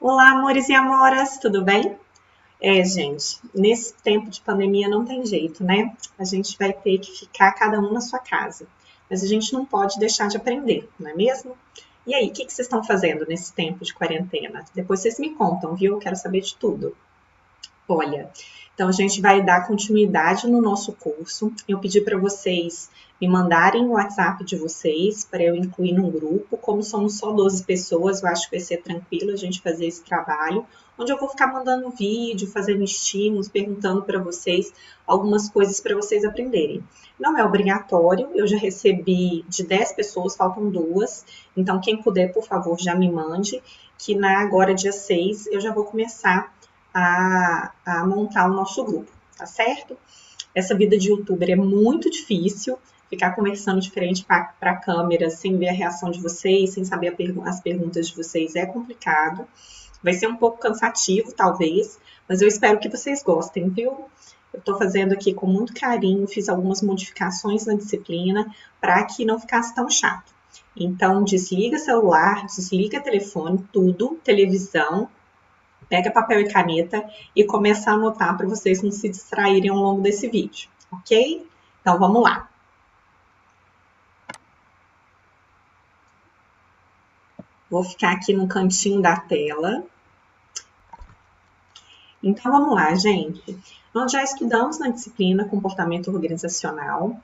Olá, amores e amoras, tudo bem? Gente, nesse tempo de pandemia não tem jeito, né? A gente vai ter que ficar cada um na sua casa. Mas a gente não pode deixar de aprender, não é mesmo? E aí, o que vocês estão fazendo nesse tempo de quarentena? Depois vocês me contam, viu? Eu quero saber de tudo. Olha, então a gente vai dar continuidade no nosso curso. Eu pedi para vocês me mandarem o WhatsApp de vocês para eu incluir num grupo. Como somos só 12 pessoas, eu acho que vai ser tranquilo a gente fazer esse trabalho, onde eu vou ficar mandando vídeo, fazendo estímulos, perguntando para vocês algumas coisas para vocês aprenderem. Não é obrigatório, eu já recebi de 10 pessoas, faltam duas. Então, quem puder, por favor, já me mande, que agora, dia 6, eu já vou começar a montar o nosso grupo, tá certo? Essa vida de youtuber é muito difícil, ficar conversando de frente para a câmera, sem ver a reação de vocês, sem saber as perguntas de vocês, é complicado. Vai ser um pouco cansativo, talvez, mas eu espero que vocês gostem, viu? Eu estou fazendo aqui com muito carinho, fiz algumas modificações na disciplina para que não ficasse tão chato. Então, desliga celular, desliga telefone, tudo, televisão, pega papel e caneta e começa a anotar para vocês não se distraírem ao longo desse vídeo, ok? Então vamos lá. Vou ficar aqui no cantinho da tela. Então vamos lá, gente. Nós já estudamos na disciplina comportamento organizacional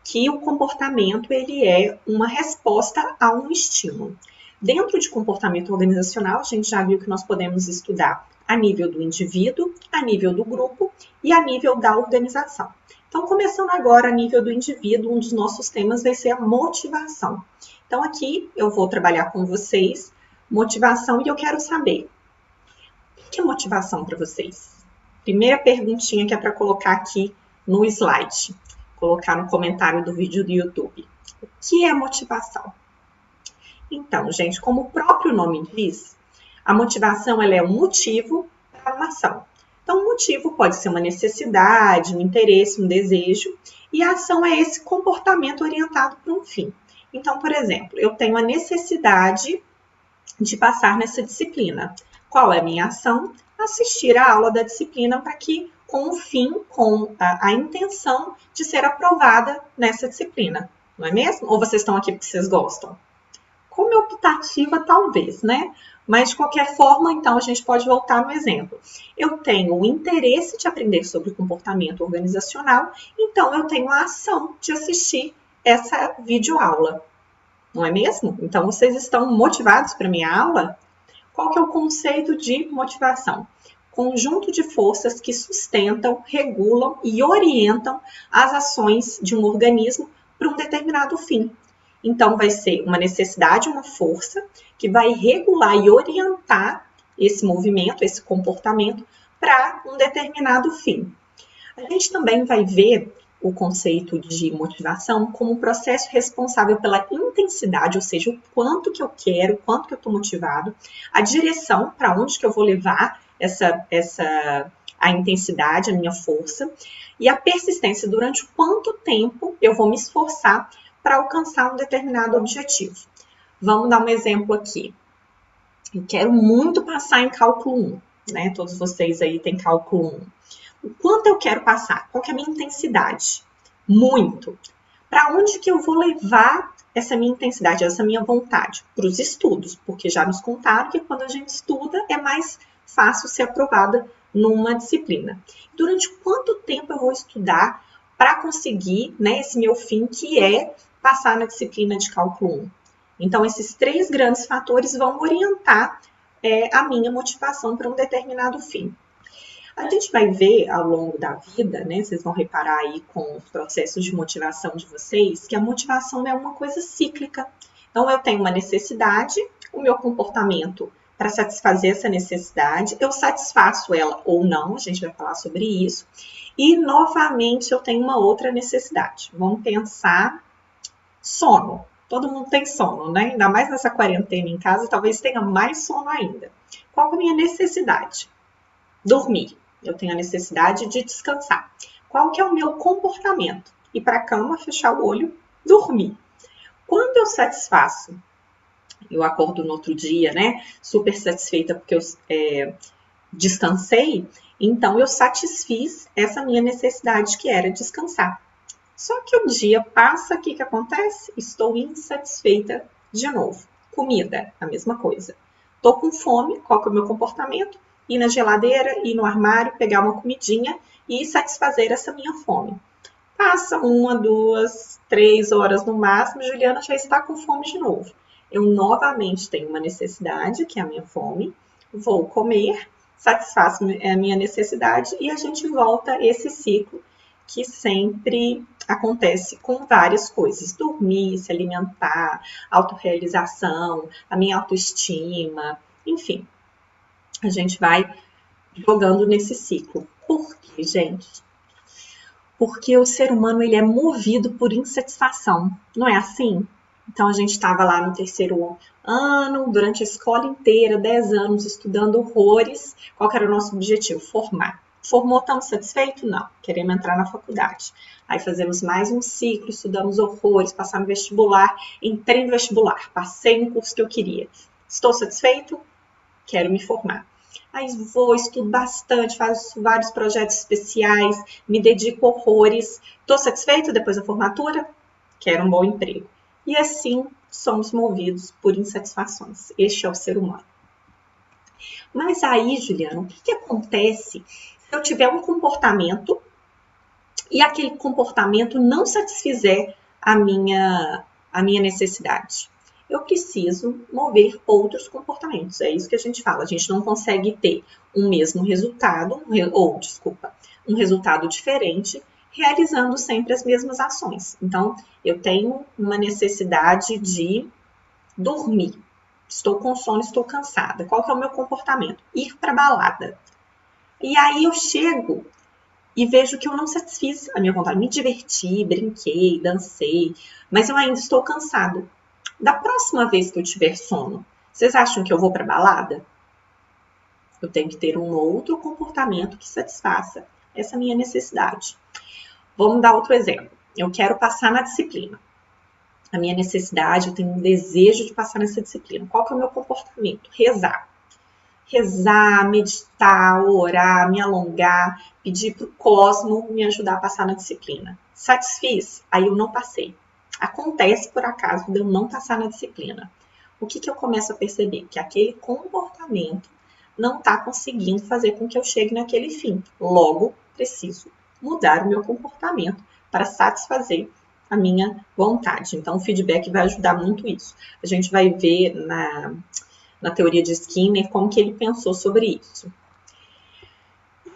que o comportamento ele é uma resposta a um estímulo. Dentro de comportamento organizacional, a gente já viu que nós podemos estudar a nível do indivíduo, a nível do grupo e a nível da organização. Então, começando agora a nível do indivíduo, um dos nossos temas vai ser a motivação. Então, aqui eu vou trabalhar com vocês motivação e eu quero saber o que é motivação para vocês? Primeira perguntinha que é para colocar aqui no slide, colocar no comentário do vídeo do YouTube. O que é motivação? Então, gente, como o próprio nome diz, a motivação ela é um motivo para uma ação. Então, o motivo pode ser uma necessidade, um interesse, um desejo, e a ação é esse comportamento orientado para um fim. Então, por exemplo, eu tenho a necessidade de passar nessa disciplina. Qual é a minha ação? Assistir a aula da disciplina para que, com o fim, com a intenção de ser aprovada nessa disciplina, não é mesmo? Ou vocês estão aqui porque vocês gostam? Como optativa, talvez, né? Mas, de qualquer forma, então, a gente pode voltar no exemplo. Eu tenho o interesse de aprender sobre comportamento organizacional, então eu tenho a ação de assistir essa videoaula, não é mesmo? Então, vocês estão motivados para a minha aula? Qual que é o conceito de motivação? Conjunto de forças que sustentam, regulam e orientam as ações de um organismo para um determinado fim. Então, vai ser uma necessidade, uma força que vai regular e orientar esse movimento, esse comportamento para um determinado fim. A gente também vai ver o conceito de motivação como um processo responsável pela intensidade, ou seja, o quanto que eu quero, o quanto que eu estou motivado, a direção para onde que eu vou levar a intensidade, a minha força, e a persistência, durante quanto tempo eu vou me esforçar para alcançar um determinado objetivo. Vamos dar um exemplo aqui. Eu quero muito passar em cálculo 1, né? Todos vocês aí têm cálculo 1. O quanto eu quero passar? Qual que é a minha intensidade? Muito. Para onde que eu vou levar essa minha intensidade, essa minha vontade? Para os estudos, porque já nos contaram que quando a gente estuda é mais fácil ser aprovada numa disciplina. Durante quanto tempo eu vou estudar para conseguir, né, esse meu fim, que é passar na disciplina de cálculo 1? Então, esses três grandes fatores vão orientar a minha motivação para um determinado fim. A gente vai ver ao longo da vida, né? Vocês vão reparar aí com os processos de motivação de vocês, que a motivação é uma coisa cíclica. Então, eu tenho uma necessidade, o meu comportamento para satisfazer essa necessidade, eu satisfaço ela ou não, a gente vai falar sobre isso. E, novamente, eu tenho uma outra necessidade. Vamos pensar sono. Todo mundo tem sono, né? Ainda mais nessa quarentena em casa, talvez tenha mais sono ainda. Qual é a minha necessidade? Dormir. Eu tenho a necessidade de descansar. Qual que é o meu comportamento? Ir para a cama, fechar o olho, dormir. Quando eu satisfaço eu acordo no outro dia, né, super satisfeita porque eu descansei, então eu satisfiz essa minha necessidade que era descansar. Só que o dia passa, o que que acontece? Estou insatisfeita de novo. Comida, a mesma coisa. Tô com fome, qual que é o meu comportamento? Ir na geladeira, ir no armário, pegar uma comidinha e satisfazer essa minha fome. Passa 1, 2, 3 horas no máximo, Juliana já está com fome de novo. Eu novamente tenho uma necessidade, que é a minha fome, vou comer, satisfaço a minha necessidade e a gente volta esse ciclo que sempre acontece com várias coisas. Dormir, se alimentar, autorrealização, a minha autoestima, enfim. A gente vai jogando nesse ciclo. Por quê, gente? Porque o ser humano ele é movido por insatisfação, não é assim? Então a gente estava lá no terceiro ano, durante a escola inteira, 10 anos, estudando horrores. Qual que era o nosso objetivo? Formar. Formou, estamos satisfeitos? Não. Queremos entrar na faculdade. Aí fazemos mais um ciclo, estudamos horrores, passar no vestibular, entrei no vestibular, passei no curso que eu queria. Estou satisfeito? Quero me formar. Aí vou, estudo bastante, faço vários projetos especiais, me dedico horrores. Estou satisfeito depois da formatura? Quero um bom emprego. E assim somos movidos por insatisfações. Este é o ser humano. Mas aí, Juliana, o que acontece se eu tiver um comportamento e aquele comportamento não satisfizer a minha necessidade? Eu preciso mover outros comportamentos. É isso que a gente fala. A gente não consegue ter um mesmo resultado, um resultado diferente, realizando sempre as mesmas ações. Então, eu tenho uma necessidade de dormir. Estou com sono, estou cansada. Qual que é o meu comportamento? Ir para balada. E aí eu chego e vejo que eu não satisfiz a minha vontade. Me diverti, brinquei, dancei, mas eu ainda estou cansado. Da próxima vez que eu tiver sono, vocês acham que eu vou para balada? Eu tenho que ter um outro comportamento que satisfaça essa minha necessidade. Vamos dar outro exemplo. Eu quero passar na disciplina. A minha necessidade, eu tenho um desejo de passar nessa disciplina. Qual que é o meu comportamento? Rezar. Rezar, meditar, orar, me alongar, pedir para o cosmo me ajudar a passar na disciplina. Satisfiz? Aí eu não passei. Acontece, por acaso, de eu não passar na disciplina. O que eu começo a perceber? Que aquele comportamento não está conseguindo fazer com que eu chegue naquele fim. Logo, preciso mudar o meu comportamento para satisfazer a minha vontade. Então, o feedback vai ajudar muito isso. A gente vai ver na teoria de Skinner como que ele pensou sobre isso.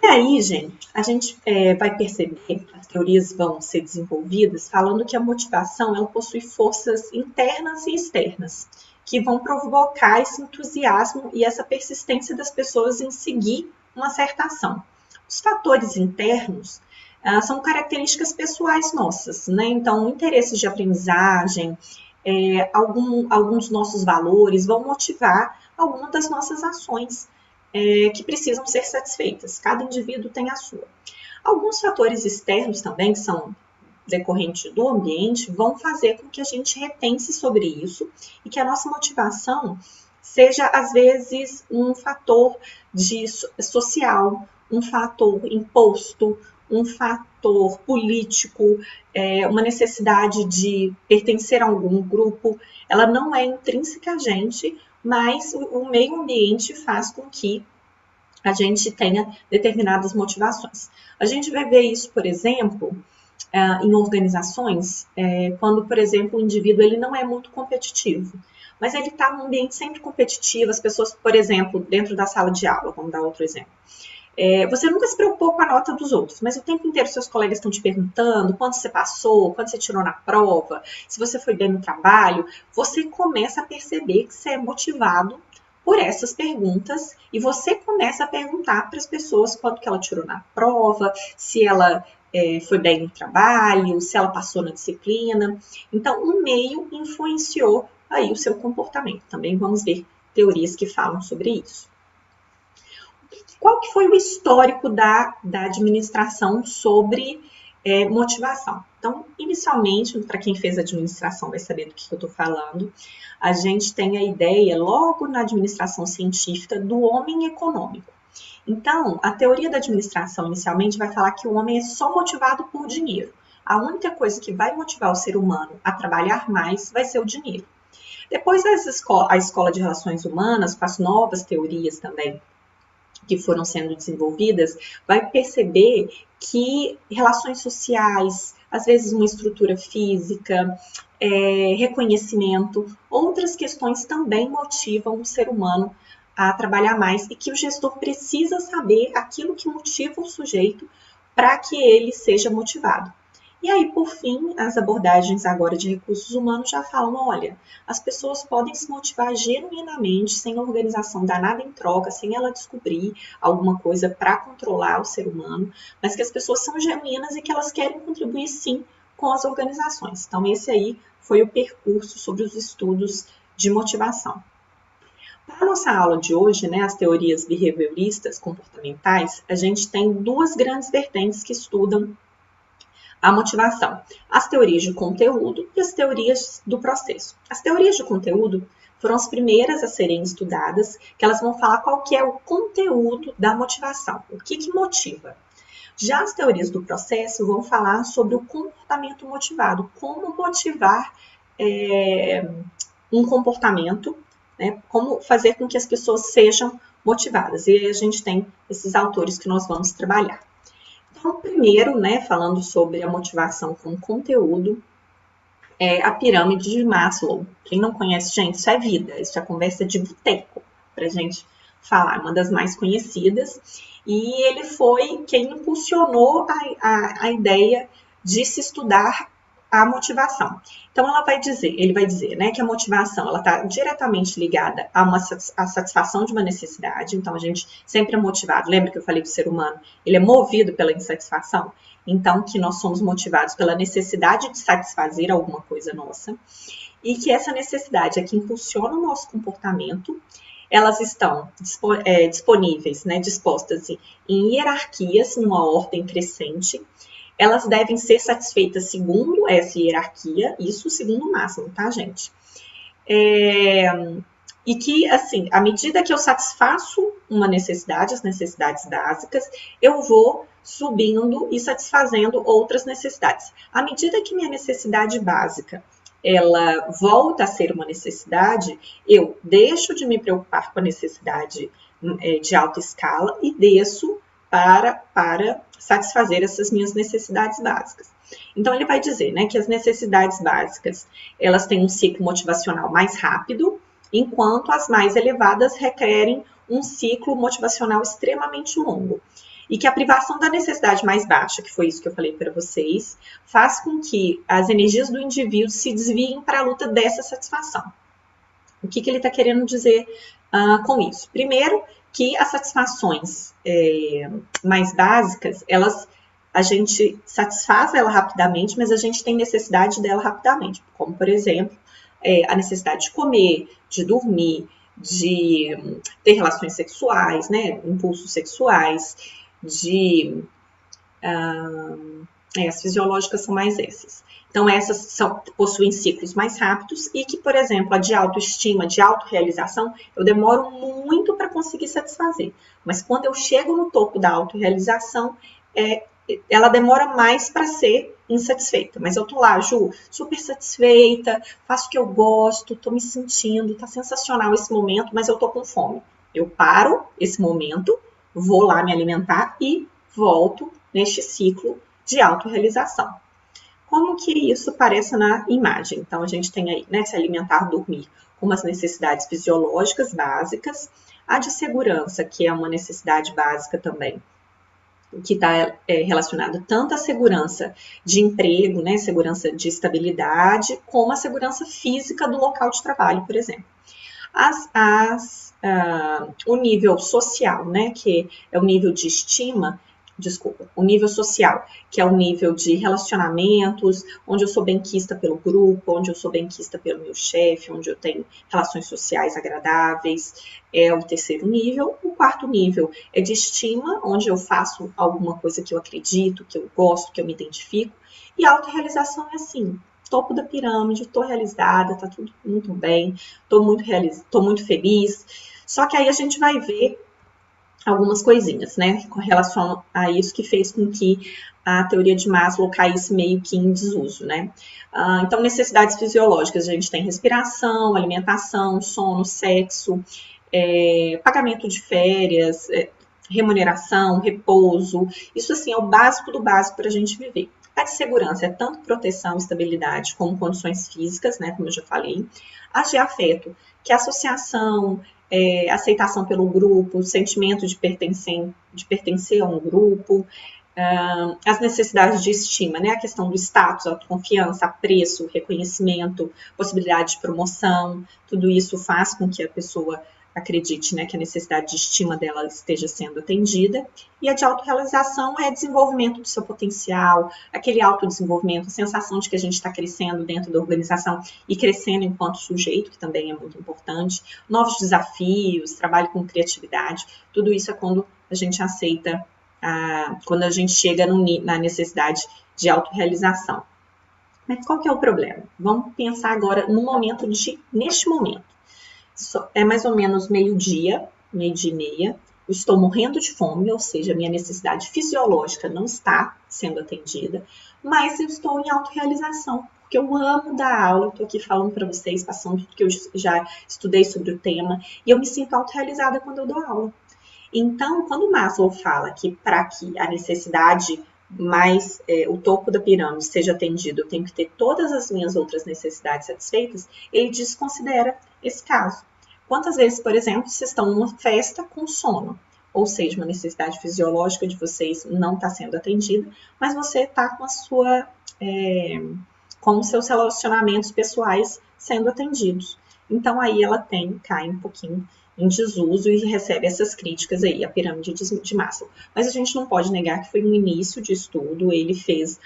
E aí, gente, a gente vai perceber, as teorias vão ser desenvolvidas falando que a motivação ela possui forças internas e externas, que vão provocar esse entusiasmo e essa persistência das pessoas em seguir uma certa ação. Os fatores internos são características pessoais nossas, né? Então, interesses de aprendizagem, alguns nossos valores vão motivar algumas das nossas ações que precisam ser satisfeitas. Cada indivíduo tem a sua. Alguns fatores externos também, que são decorrentes do ambiente, vão fazer com que a gente repense sobre isso e que a nossa motivação seja, às vezes, um fator social, um fator imposto, um fator político, uma necessidade de pertencer a algum grupo. Ela não é intrínseca a gente, mas o meio ambiente faz com que a gente tenha determinadas motivações. A gente vai ver isso, por exemplo, em organizações, quando, por exemplo, o indivíduo ele não é muito competitivo, mas ele está num ambiente sempre competitivo, as pessoas, por exemplo, dentro da sala de aula, vamos dar outro exemplo, você nunca se preocupou com a nota dos outros, mas o tempo inteiro seus colegas estão te perguntando quanto você passou, quanto você tirou na prova, se você foi bem no trabalho, você começa a perceber que você é motivado por essas perguntas e você começa a perguntar para as pessoas quanto que ela tirou na prova, se ela foi bem no trabalho, se ela passou na disciplina. Então, o meio influenciou aí o seu comportamento. Também vamos ver teorias que falam sobre isso. Qual que foi o histórico da administração sobre motivação. Então, inicialmente, para quem fez administração vai saber do que eu estou falando, a gente tem a ideia, logo na administração científica, do homem econômico. Então, a teoria da administração inicialmente vai falar que o homem é só motivado por dinheiro. A única coisa que vai motivar o ser humano a trabalhar mais vai ser o dinheiro. Depois, a escola de relações humanas, com as novas teorias também que foram sendo desenvolvidas, vai perceber que relações sociais, às vezes uma estrutura física, reconhecimento, outras questões também motivam o ser humano a trabalhar mais e que o gestor precisa saber aquilo que motiva o sujeito para que ele seja motivado. E aí, por fim, as abordagens agora de recursos humanos já falam, olha, as pessoas podem se motivar genuinamente, sem organização dar nada em troca, sem ela descobrir alguma coisa para controlar o ser humano, mas que as pessoas são genuínas e que elas querem contribuir sim com as organizações. Então, esse aí foi o percurso sobre os estudos de motivação. Para a nossa aula de hoje, né, as teorias behavioristas comportamentais, a gente tem duas grandes vertentes que estudam a motivação, as teorias de conteúdo e as teorias do processo. As teorias de conteúdo foram as primeiras a serem estudadas, que elas vão falar qual que é o conteúdo da motivação, o que motiva. Já as teorias do processo vão falar sobre o comportamento motivado, como motivar um comportamento, né, como fazer com que as pessoas sejam motivadas. E aí a gente tem esses autores que nós vamos trabalhar. Então, primeiro, né, falando sobre a motivação com conteúdo, é a pirâmide de Maslow. Quem não conhece, gente, isso é vida, isso é conversa de boteco, para a gente falar, uma das mais conhecidas. E ele foi quem impulsionou a ideia de se estudar a motivação. Então, ele vai dizer, né, que a motivação ela está diretamente ligada a satisfação de uma necessidade. Então, a gente sempre é motivado. Lembra que eu falei que o ser humano ele é movido pela insatisfação? Então, que nós somos motivados pela necessidade de satisfazer alguma coisa nossa. E que essa necessidade é que impulsiona o nosso comportamento. Elas estão disponíveis, né, dispostas em hierarquias, numa ordem crescente. Elas devem ser satisfeitas segundo essa hierarquia, isso segundo o máximo, tá, gente? E que, assim, à medida que eu satisfaço uma necessidade, as necessidades básicas, eu vou subindo e satisfazendo outras necessidades. À medida que minha necessidade básica ela volta a ser uma necessidade, eu deixo de me preocupar com a necessidade de alta escala e desço para satisfazer essas minhas necessidades básicas. Então, ele vai dizer, né, que as necessidades básicas, elas têm um ciclo motivacional mais rápido, enquanto as mais elevadas requerem um ciclo motivacional extremamente longo. E que a privação da necessidade mais baixa, que foi isso que eu falei para vocês, faz com que as energias do indivíduo se desviem para a luta dessa satisfação. O que ele está querendo dizer com isso? Primeiro, que as satisfações mais básicas, a gente satisfaz ela rapidamente, mas a gente tem necessidade dela rapidamente. Como, por exemplo, a necessidade de comer, de dormir, de ter relações sexuais, né, impulsos sexuais, as fisiológicas são mais essas. Então, essas possuem ciclos mais rápidos e que, por exemplo, a de autoestima, de autorrealização, eu demoro muito para conseguir satisfazer. Mas quando eu chego no topo da autorrealização, ela demora mais para ser insatisfeita. Mas eu tô lá, Ju, super satisfeita, faço o que eu gosto, tô me sentindo, tá sensacional esse momento, mas eu tô com fome. Eu paro esse momento, vou lá me alimentar e volto neste ciclo de autorrealização. Como que isso aparece na imagem? Então, a gente tem aí, né, se alimentar, dormir, como as necessidades fisiológicas básicas, a de segurança, que é uma necessidade básica também, que está relacionado tanto à segurança de emprego, né, segurança de estabilidade, como a segurança física do local de trabalho, por exemplo. O nível social, né, que é o nível de estima, o nível social, que é o nível de relacionamentos, onde eu sou benquista pelo grupo, onde eu sou benquista pelo meu chefe, onde eu tenho relações sociais agradáveis, é o terceiro nível. O quarto nível é de estima, onde eu faço alguma coisa que eu acredito, que eu gosto, que eu me identifico. E autorrealização é assim, topo da pirâmide, estou realizada, está tudo muito bem, estou muito feliz. Só que aí a gente vai ver algumas coisinhas, né, com relação a isso que fez com que a teoria de Maslow caísse meio que em desuso, né. Então, necessidades fisiológicas, a gente tem respiração, alimentação, sono, sexo, pagamento de férias, remuneração, repouso, isso assim é o básico do básico para a gente viver. A de segurança é tanto proteção, estabilidade, como condições físicas, né, como eu já falei. A de afeto, que é associação, aceitação pelo grupo, sentimento de pertencer a um grupo, as necessidades de estima, né, a questão do status, autoconfiança, apreço, reconhecimento, possibilidade de promoção, tudo isso faz com que a pessoa acredite, né, que a necessidade de estima dela esteja sendo atendida. E a de autorrealização é desenvolvimento do seu potencial, aquele autodesenvolvimento, a sensação de que a gente está crescendo dentro da organização e crescendo enquanto sujeito, que também é muito importante, novos desafios, trabalho com criatividade, tudo isso é quando a gente aceita, quando a gente chega na necessidade de autorrealização. Mas qual que é o problema? Vamos pensar agora neste momento. É mais ou menos meio-dia e meia, eu estou morrendo de fome, ou seja, a minha necessidade fisiológica não está sendo atendida, mas eu estou em autorrealização, porque eu amo dar aula, eu estou aqui falando para vocês, passando tudo que eu já estudei sobre o tema, e eu me sinto autorrealizada quando eu dou aula. Então, quando Maslow fala que para que a necessidade mais o topo da pirâmide seja atendido, eu tenho que ter todas as minhas outras necessidades satisfeitas, ele desconsidera esse caso. Quantas vezes, por exemplo, vocês estão numa festa com sono, ou seja, uma necessidade fisiológica de vocês não está sendo atendida, mas você está com os seus relacionamentos pessoais sendo atendidos. Então, aí ela cai um pouquinho em desuso e recebe essas críticas aí, a pirâmide de Maslow. Mas a gente não pode negar que foi um início de estudo, ele fez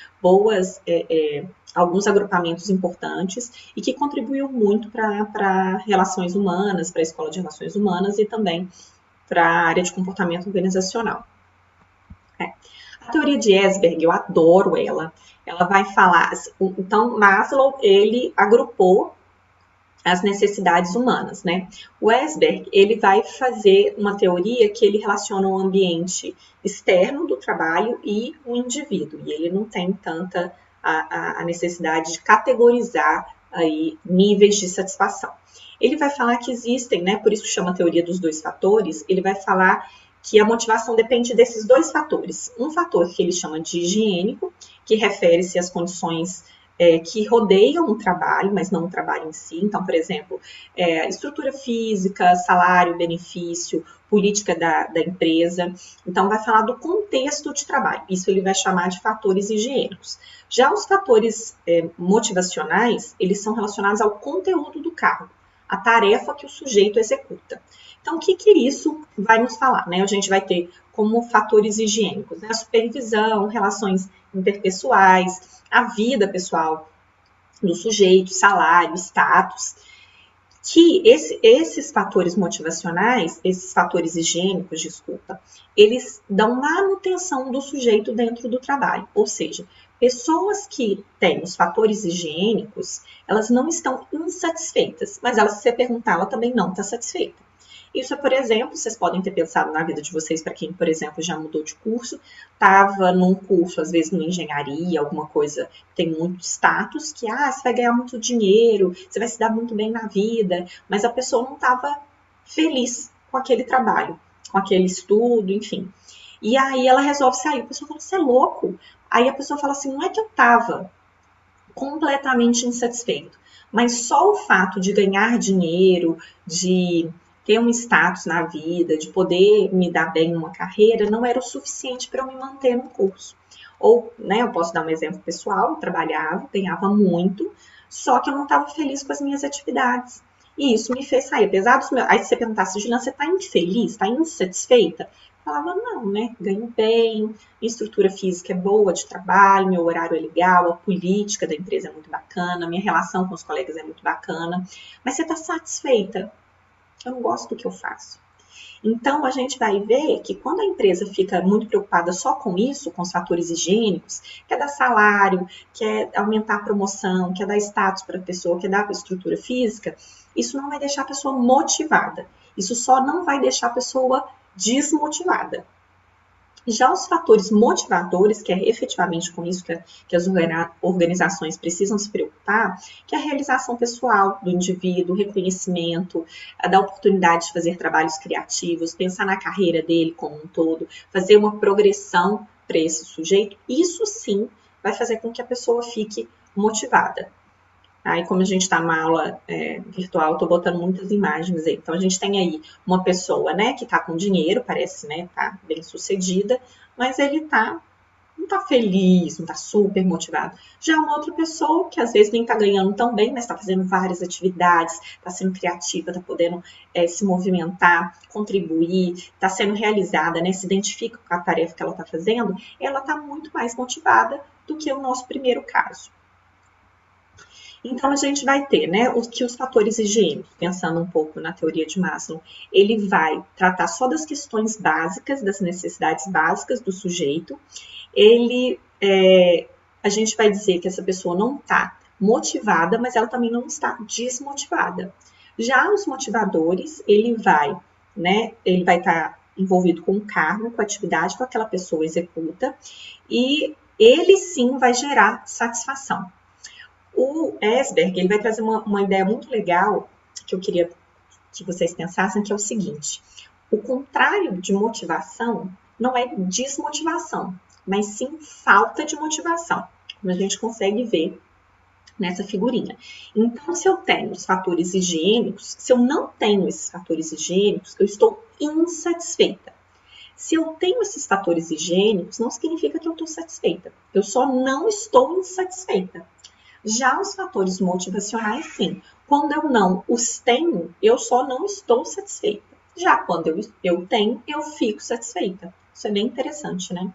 alguns agrupamentos importantes e que contribuiu muito para relações humanas, para a escola de relações humanas e também para a área de comportamento organizacional. A teoria de Esberg, eu adoro ela. Ela vai falar, então Maslow, ele agrupou as necessidades humanas, né? O Esberg, ele vai fazer uma teoria que ele relaciona o ambiente externo do trabalho e o indivíduo, e ele não tem tanta a necessidade de categorizar aí níveis de satisfação. Ele vai falar que existem, né, por isso que chama a teoria dos dois fatores, ele vai falar que a motivação depende desses dois fatores. Um fator que ele chama de higiênico, que refere-se às condições que rodeiam o trabalho, mas não o trabalho em si. Então, por exemplo, estrutura física, salário, benefício, política da empresa. Então, vai falar do contexto de trabalho. Isso ele vai chamar de fatores higiênicos. Já os fatores motivacionais, eles são relacionados ao conteúdo do cargo, a tarefa que o sujeito executa. Então, o que isso vai nos falar, né? A gente vai ter como fatores higiênicos, né? A supervisão, relações interpessoais, a vida pessoal do sujeito, salário, status, que esses fatores motivacionais, esses fatores higiênicos, eles dão manutenção do sujeito dentro do trabalho, ou seja, pessoas que têm os fatores higiênicos, elas não estão insatisfeitas, mas se você perguntar, ela também não está satisfeita. Isso é, por exemplo, vocês podem ter pensado na vida de vocês, para quem, por exemplo, já mudou de curso, estava num curso, às vezes, numa engenharia, alguma coisa, tem muito status, que você vai ganhar muito dinheiro, você vai se dar muito bem na vida, mas a pessoa não estava feliz com aquele trabalho, com aquele estudo, enfim. E aí ela resolve sair, a pessoa fala, você é louco? Aí a pessoa fala assim, não é que eu estava completamente insatisfeito, mas só o fato de ganhar dinheiro, de ter um status na vida, de poder me dar bem numa carreira, não era o suficiente para eu me manter no curso. Ou, né, eu posso dar um exemplo pessoal, eu trabalhava, ganhava muito, só que eu não estava feliz com as minhas atividades. E isso me fez sair, apesar dos meus... Aí se você perguntasse, Juliana, você está infeliz, está insatisfeita? Eu falava, não, né, ganho bem, minha estrutura física é boa de trabalho, meu horário é legal, a política da empresa é muito bacana, minha relação com os colegas é muito bacana, mas você está satisfeita? Eu não gosto do que eu faço. Então, a gente vai ver que quando a empresa fica muito preocupada só com isso, com os fatores higiênicos, quer dar salário, quer aumentar a promoção, quer dar status para a pessoa, quer dar estrutura física, isso não vai deixar a pessoa motivada. Isso só não vai deixar a pessoa desmotivada. Já os fatores motivadores, que é efetivamente com isso que as organizações precisam se preocupar, que é a realização pessoal do indivíduo, o reconhecimento, a dar oportunidade de fazer trabalhos criativos, pensar na carreira dele como um todo, fazer uma progressão para esse sujeito, isso sim vai fazer com que a pessoa fique motivada. Aí, como a gente está numa aula virtual, estou botando muitas imagens aí. Então, a gente tem aí uma pessoa, né, que está com dinheiro, parece, né, tá bem sucedida, mas ele não está feliz, não está super motivado. Já uma outra pessoa que às vezes nem está ganhando tão bem, mas está fazendo várias atividades, está sendo criativa, está podendo se movimentar, contribuir, está sendo realizada, né, se identifica com a tarefa que ela está fazendo, ela está muito mais motivada do que o nosso primeiro caso. Então, a gente vai ter, né, os fatores higiênicos, pensando um pouco na teoria de Maslow, ele vai tratar só das questões básicas, das necessidades básicas do sujeito. A gente vai dizer que essa pessoa não está motivada, mas ela também não está desmotivada. Já os motivadores, ele vai estar envolvido com o cargo, com a atividade que aquela pessoa executa, e ele sim vai gerar satisfação. O Esberg, ele vai trazer uma ideia muito legal que eu queria que vocês pensassem, que é o seguinte: o contrário de motivação não é desmotivação, mas sim falta de motivação, como a gente consegue ver nessa figurinha. Então, se eu tenho os fatores higiênicos, se eu não tenho esses fatores higiênicos, eu estou insatisfeita. Se eu tenho esses fatores higiênicos, não significa que eu estou satisfeita. Eu só não estou insatisfeita. Já os fatores motivacionais, sim. Quando eu não os tenho, eu só não estou satisfeita. Já quando eu tenho, eu fico satisfeita. Isso é bem interessante, né?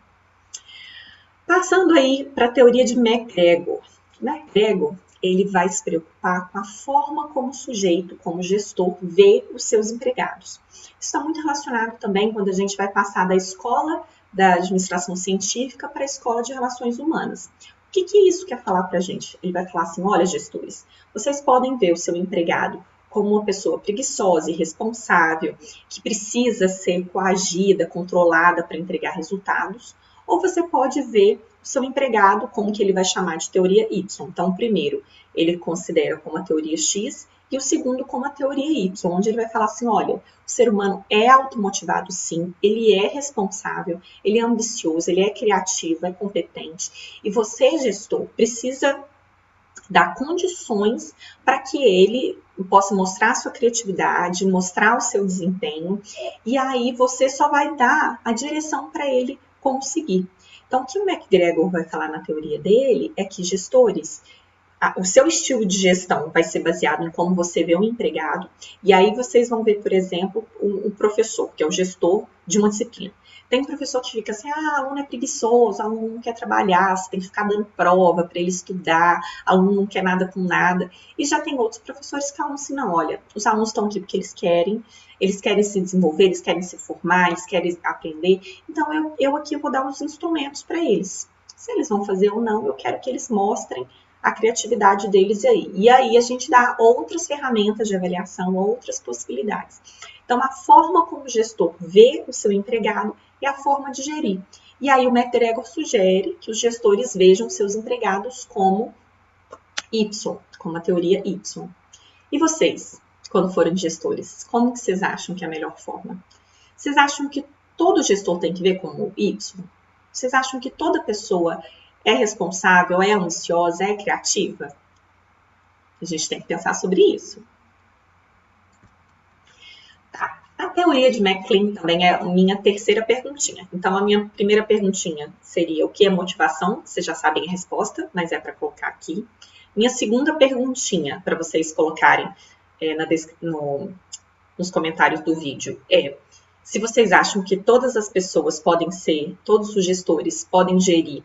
Passando aí para a teoria de McGregor. McGregor, ele vai se preocupar com a forma como o sujeito, como gestor, vê os seus empregados. Isso está muito relacionado também quando a gente vai passar da escola da administração científica para a escola de relações humanas. O que isso quer falar para a gente? Ele vai falar assim: olha, gestores, vocês podem ver o seu empregado como uma pessoa preguiçosa, irresponsável, que precisa ser coagida, controlada para entregar resultados, ou você pode ver o seu empregado como que ele vai chamar de teoria Y. Então, o primeiro ele considera como a teoria X e o segundo como a teoria Y, onde ele vai falar assim: olha, o ser humano é automotivado sim, ele é responsável, ele é ambicioso, ele é criativo, é competente, e você, gestor, precisa dar condições para que ele possa mostrar a sua criatividade, mostrar o seu desempenho, e aí você só vai dar a direção para ele como seguir. Então, o que o McGregor vai falar na teoria dele é que gestores, o seu estilo de gestão vai ser baseado em como você vê um empregado, e aí vocês vão ver, por exemplo, um professor, que é o gestor de uma disciplina. Tem professor que fica assim: aluno é preguiçoso, aluno não quer trabalhar, você tem que ficar dando prova para ele estudar, aluno não quer nada com nada. E já tem outros professores que falam assim: não, olha, os alunos estão aqui porque eles querem se desenvolver, eles querem se formar, eles querem aprender, então eu aqui vou dar os instrumentos para eles. Se eles vão fazer ou não, eu quero que eles mostrem a criatividade deles aí. E aí a gente dá outras ferramentas de avaliação, outras possibilidades. Então, a forma como o gestor vê o seu empregado é a forma de gerir. E aí o McGregor sugere que os gestores vejam seus empregados como Y, como a teoria Y. E vocês, quando forem gestores, como que vocês acham que é a melhor forma? Vocês acham que todo gestor tem que ver como Y? Vocês acham que toda pessoa é responsável, é ambiciosa, é criativa? A gente tem que pensar sobre isso. Tá. A teoria de McClean também é a minha terceira perguntinha. Então, a minha primeira perguntinha seria: o que é motivação? Vocês já sabem a resposta, mas é para colocar aqui. Minha segunda perguntinha, para vocês colocarem nos comentários do vídeo, é: se vocês acham que todas as pessoas podem ser, todos os gestores podem gerir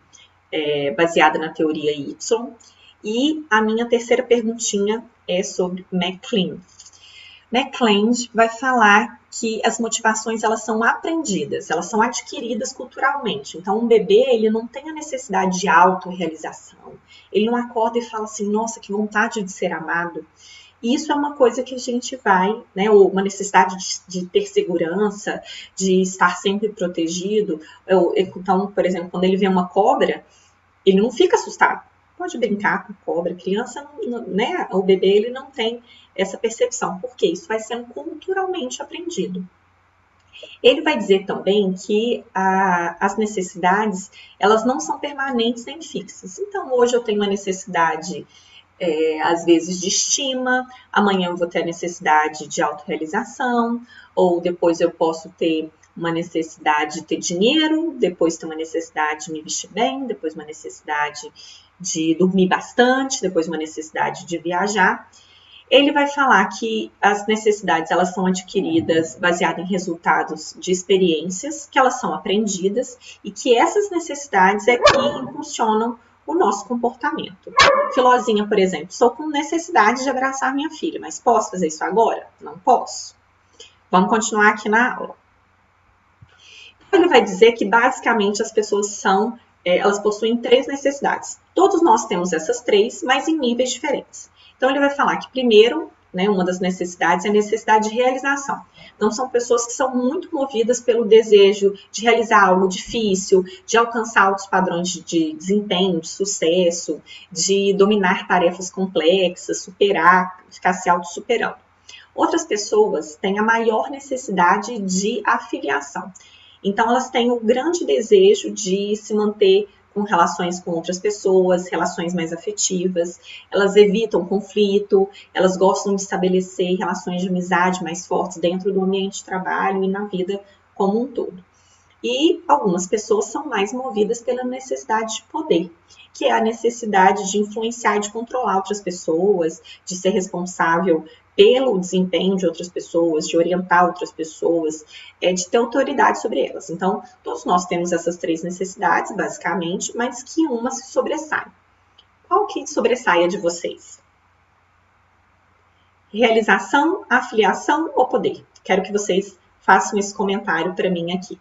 baseada na teoria Y. E a minha terceira perguntinha é sobre McClean. McClelland vai falar que as motivações elas são aprendidas, elas são adquiridas culturalmente. Então, um bebê ele não tem a necessidade de autorrealização. Ele não acorda e fala assim, nossa, que vontade de ser amado. E isso é uma coisa que a gente vai, né, ou uma necessidade de ter segurança, de estar sempre protegido. Então, por exemplo, quando ele vê uma cobra, ele não fica assustado. Pode brincar com cobra, criança, né, o bebê ele não tem essa percepção, porque isso vai sendo culturalmente aprendido. Ele vai dizer também que as necessidades, elas não são permanentes nem fixas. Então, hoje eu tenho uma necessidade às vezes de estima, amanhã eu vou ter a necessidade de autorrealização, ou depois eu posso ter uma necessidade de ter dinheiro, depois ter uma necessidade de me vestir bem, depois uma necessidade de dormir bastante, depois uma necessidade de viajar. Ele vai falar que as necessidades elas são adquiridas baseadas em resultados de experiências, que elas são aprendidas e que essas necessidades é que impulsionam o nosso comportamento. Filozinha, por exemplo, estou com necessidade de abraçar minha filha, mas posso fazer isso agora? Não posso. Vamos continuar aqui na aula. Ele vai dizer que basicamente as pessoas elas possuem 3 necessidades. Todos nós temos essas 3, mas em níveis diferentes. Então ele vai falar que primeiro, né, uma das necessidades é a necessidade de realização. Então são pessoas que são muito movidas pelo desejo de realizar algo difícil, de alcançar altos padrões de desempenho, de sucesso, de dominar tarefas complexas, superar, ficar se auto-superando. Outras pessoas têm a maior necessidade de afiliação. Então, elas têm o grande desejo de se manter com relações com outras pessoas, relações mais afetivas, elas evitam conflito, elas gostam de estabelecer relações de amizade mais fortes dentro do ambiente de trabalho e na vida como um todo. E algumas pessoas são mais movidas pela necessidade de poder, que é a necessidade de influenciar e de controlar outras pessoas, de ser responsável pelo desempenho de outras pessoas, de orientar outras pessoas, de ter autoridade sobre elas. Então, todos nós temos essas 3 necessidades, basicamente, mas que uma se sobressai. Qual que sobressaia de vocês? Realização, afiliação ou poder? Quero que vocês façam esse comentário para mim aqui.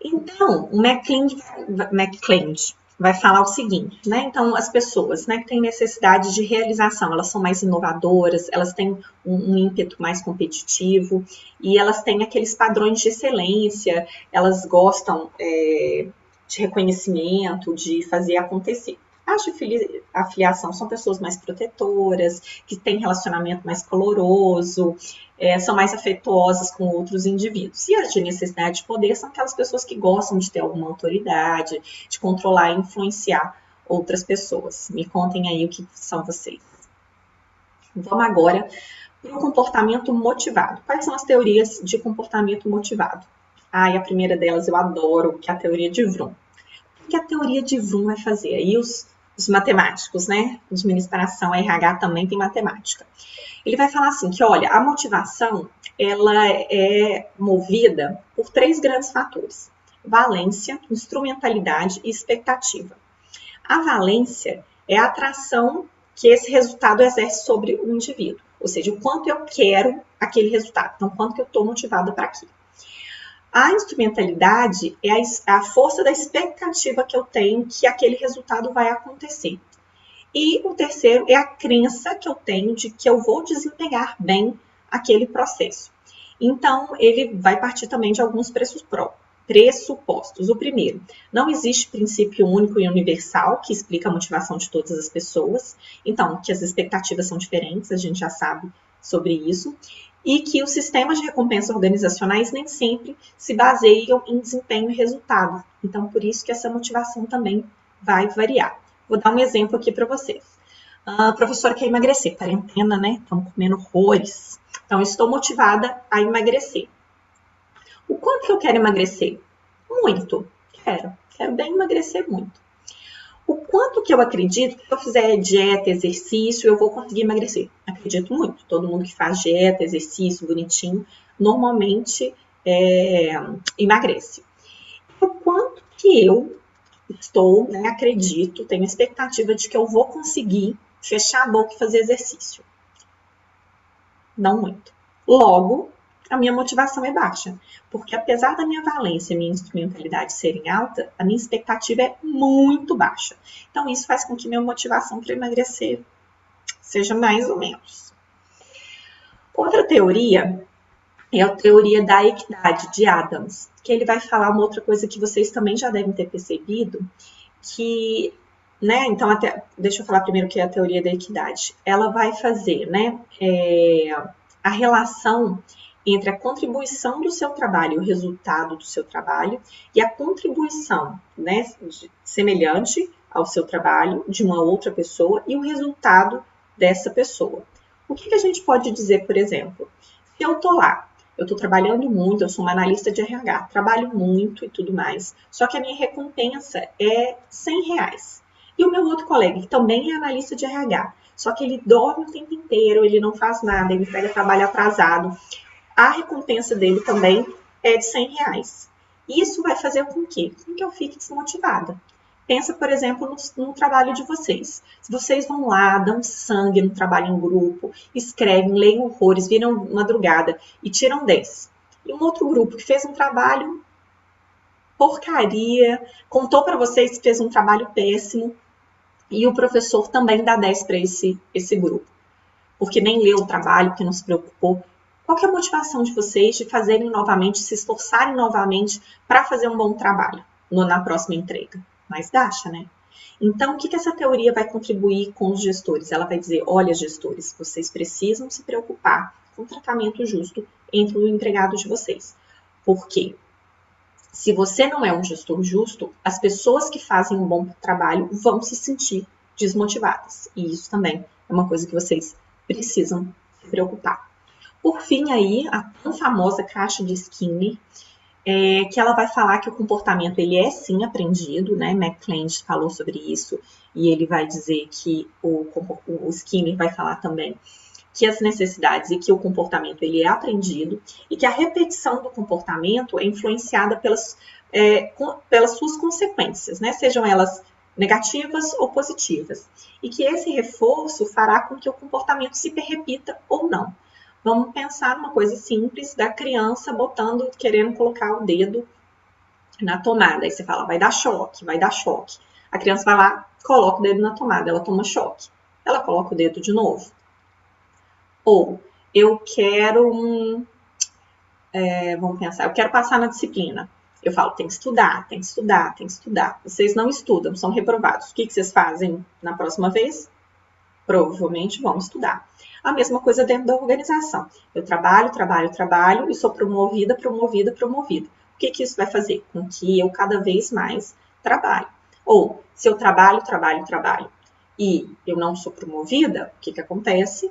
Então, o McClelland vai falar o seguinte, né? Então, as pessoas, né, que têm necessidade de realização, elas são mais inovadoras, elas têm um ímpeto mais competitivo e elas têm aqueles padrões de excelência, elas gostam de reconhecimento, de fazer acontecer. As de afiliação são pessoas mais protetoras, que têm relacionamento mais caloroso, são mais afetuosas com outros indivíduos. E as de necessidade de poder são aquelas pessoas que gostam de ter alguma autoridade, de controlar e influenciar outras pessoas. Me contem aí o que são vocês. Vamos agora para o comportamento motivado. Quais são as teorias de comportamento motivado? E a primeira delas eu adoro, que é a teoria de Vroom. O que a teoria de Vroom vai fazer? Aí os matemáticos, né? Administração, RH também tem matemática. Ele vai falar assim, que olha, a motivação, ela é movida por 3 grandes fatores. Valência, instrumentalidade e expectativa. A valência é a atração que esse resultado exerce sobre o indivíduo. Ou seja, o quanto eu quero aquele resultado. Então, quanto que eu estou motivada para aquilo. A instrumentalidade é a força da expectativa que eu tenho que aquele resultado vai acontecer. E o terceiro é a crença que eu tenho de que eu vou desempenhar bem aquele processo. Então, ele vai partir também de alguns pressupostos. O primeiro, não existe princípio único e universal que explica a motivação de todas as pessoas. Então, que as expectativas são diferentes, a gente já sabe sobre isso. E que os sistemas de recompensa organizacionais nem sempre se baseiam em desempenho e resultado. Então, por isso que essa motivação também vai variar. Vou dar um exemplo aqui para vocês. A professora quer emagrecer, quarentena, né? Estamos comendo horrores. Então, estou motivada a emagrecer. O quanto que eu quero emagrecer? Muito. Quero bem emagrecer muito. O quanto que eu acredito que se eu fizer dieta, exercício, eu vou conseguir emagrecer? Acredito muito. Todo mundo que faz dieta, exercício, bonitinho, normalmente emagrece. O quanto que eu estou, né, acredito, tenho expectativa de que eu vou conseguir fechar a boca e fazer exercício. Não muito. Logo, a minha motivação é baixa, porque apesar da minha valência e minha instrumentalidade serem alta, a minha expectativa é muito baixa. Então, isso faz com que minha motivação para emagrecer seja mais ou menos. Outra teoria é a teoria da equidade de Adams, que ele vai falar uma outra coisa que vocês também já devem ter percebido, que, né, então deixa eu falar primeiro o que é a teoria da equidade. Ela vai fazer, né, a relação entre a contribuição do seu trabalho, o resultado do seu trabalho, e a contribuição, né, semelhante ao seu trabalho de uma outra pessoa e o resultado dessa pessoa. O que a gente pode dizer, por exemplo? Se eu tô lá, eu estou trabalhando muito, eu sou uma analista de RH, trabalho muito e tudo mais, só que a minha recompensa é R$100. E o meu outro colega, que também é analista de RH, só que ele dorme o tempo inteiro, ele não faz nada, ele pega trabalho atrasado, a recompensa dele também é de R$100. Isso vai fazer com que eu fique desmotivada. Pensa, por exemplo, no trabalho de vocês. Se vocês vão lá, dão sangue no trabalho em grupo, escrevem, leem horrores, viram madrugada e tiram 10. E um outro grupo que fez um trabalho porcaria, contou para vocês que fez um trabalho péssimo, e o professor também dá 10 para esse grupo, porque nem leu o trabalho, porque não se preocupou. Qual que é a motivação de vocês de fazerem novamente, se esforçarem novamente para fazer um bom trabalho na próxima entrega? Mais baixa, né? Então, o que essa teoria vai contribuir com os gestores? Ela vai dizer, olha, gestores, vocês precisam se preocupar com o tratamento justo entre o empregado de vocês. Por quê? Se você não é um gestor justo, as pessoas que fazem um bom trabalho vão se sentir desmotivadas. E isso também é uma coisa que vocês precisam se preocupar. Por fim, aí, a tão famosa caixa de Skinner, que ela vai falar que o comportamento ele é sim aprendido, né? McClelland falou sobre isso, e ele vai dizer que o Skinner vai falar também que as necessidades e que o comportamento ele é aprendido e que a repetição do comportamento é influenciada pelas suas consequências, né? Sejam elas negativas ou positivas, e que esse reforço fará com que o comportamento se repita ou não. Vamos pensar numa coisa simples da criança querendo colocar o dedo na tomada. Aí você fala, vai dar choque, vai dar choque. A criança vai lá, coloca o dedo na tomada, ela toma choque. Ela coloca o dedo de novo. Ou, eu quero vamos pensar, eu quero passar na disciplina. Eu falo, tem que estudar, tem que estudar, tem que estudar. Vocês não estudam, são reprovados. O que vocês fazem na próxima vez? Provavelmente vão estudar. A mesma coisa dentro da organização. Eu trabalho e sou promovida. O que isso vai fazer? Com que eu cada vez mais trabalhe. Ou, se eu trabalho e eu não sou promovida, o que acontece?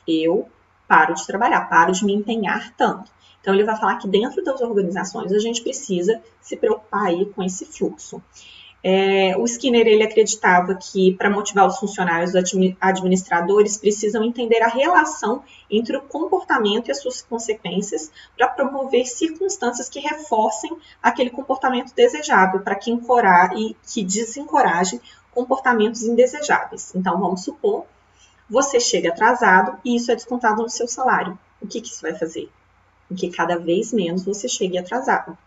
Eu paro de trabalhar, paro de me empenhar tanto. Então, ele vai falar que dentro das organizações a gente precisa se preocupar aí com esse fluxo. O Skinner ele acreditava que para motivar os funcionários, os administradores precisam entender a relação entre o comportamento e as suas consequências para promover circunstâncias que reforcem aquele comportamento desejável, para que desencorajem comportamentos indesejáveis. Então, vamos supor, você chega atrasado e isso é descontado no seu salário. O que isso vai fazer? Com que cada vez menos você chegue atrasado.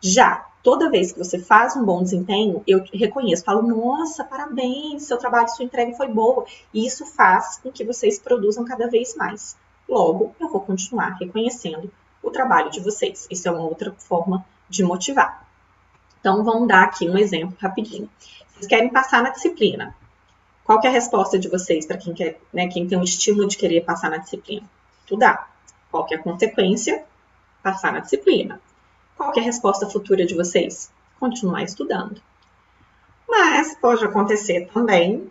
Já, toda vez que você faz um bom desempenho, eu reconheço, falo, nossa, parabéns, seu trabalho, sua entrega foi boa. E isso faz com que vocês produzam cada vez mais. Logo, eu vou continuar reconhecendo o trabalho de vocês. Isso é uma outra forma de motivar. Então, vamos dar aqui um exemplo rapidinho. Vocês querem passar na disciplina. Qual que é a resposta de vocês para quem quer, né, quem tem um estímulo de querer passar na disciplina? Estudar. Qual que é a consequência? Passar na disciplina. Qual que é a resposta futura de vocês? Continuar estudando. Mas pode acontecer também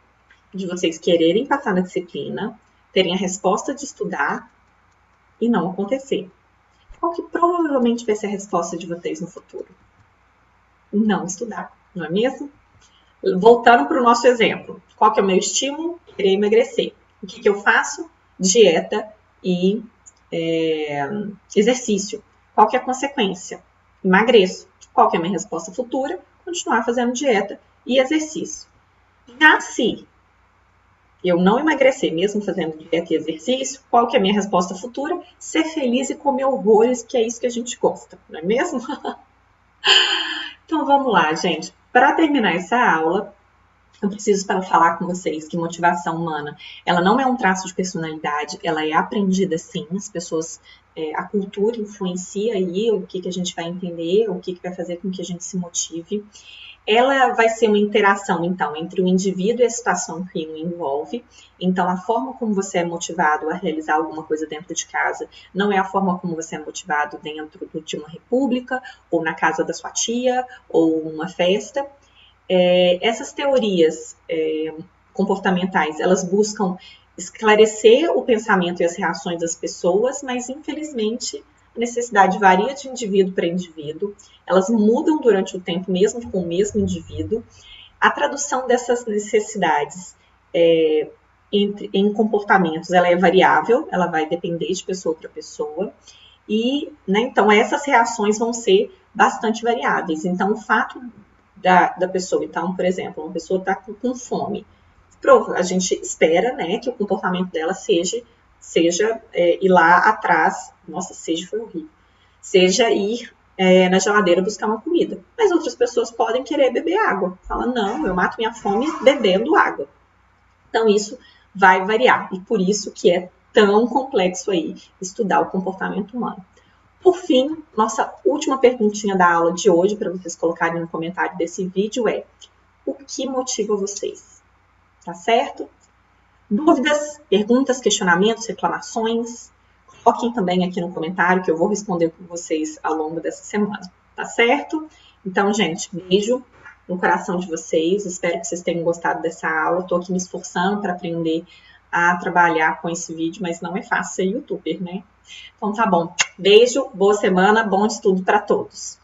de vocês quererem passar na disciplina, terem a resposta de estudar e não acontecer. Qual que provavelmente vai ser a resposta de vocês no futuro? Não estudar, não é mesmo? Voltando para o nosso exemplo. Qual que é o meu estímulo? Querer emagrecer. O que eu faço? Dieta e exercício. Qual que é a consequência? Emagreço. Qual que é a minha resposta futura? Continuar fazendo dieta e exercício. Já se eu não emagrecer, mesmo fazendo dieta e exercício, qual que é a minha resposta futura? Ser feliz e comer horrores, que é isso que a gente gosta, não é mesmo? Então vamos lá, gente. Para terminar essa aula, eu preciso para falar com vocês que motivação humana, ela não é um traço de personalidade, ela é aprendida sim, as pessoas, a cultura influencia aí o que a gente vai entender, o que vai fazer com que a gente se motive. Ela vai ser uma interação, então, entre o indivíduo e a situação que o envolve. Então, a forma como você é motivado a realizar alguma coisa dentro de casa não é a forma como você é motivado dentro de uma república, ou na casa da sua tia, ou uma festa. Essas teorias comportamentais, elas buscam esclarecer o pensamento e as reações das pessoas, mas, infelizmente, a necessidade varia de indivíduo para indivíduo, elas mudam durante o tempo, mesmo com o mesmo indivíduo. A tradução dessas necessidades em comportamentos, ela é variável, ela vai depender de pessoa para pessoa, e, né, então, essas reações vão ser bastante variáveis. Então, o fato da pessoa, então, por exemplo, uma pessoa está com fome, a gente espera, né, que o comportamento dela seja ir lá atrás, nossa, foi horrível, seja ir na geladeira buscar uma comida. Mas outras pessoas podem querer beber água. Fala, não, eu mato minha fome bebendo água. Então, isso vai variar. E por isso que é tão complexo aí estudar o comportamento humano. Por fim, nossa última perguntinha da aula de hoje, para vocês colocarem no comentário desse vídeo, é: o que motiva vocês? Tá certo? Dúvidas, perguntas, questionamentos, reclamações, coloquem também aqui no comentário que eu vou responder com vocês ao longo dessa semana, tá certo? Então, gente, beijo no coração de vocês, espero que vocês tenham gostado dessa aula, estou aqui me esforçando para aprender a trabalhar com esse vídeo, mas não é fácil ser youtuber, né? Então tá bom, beijo, boa semana, bom estudo para todos.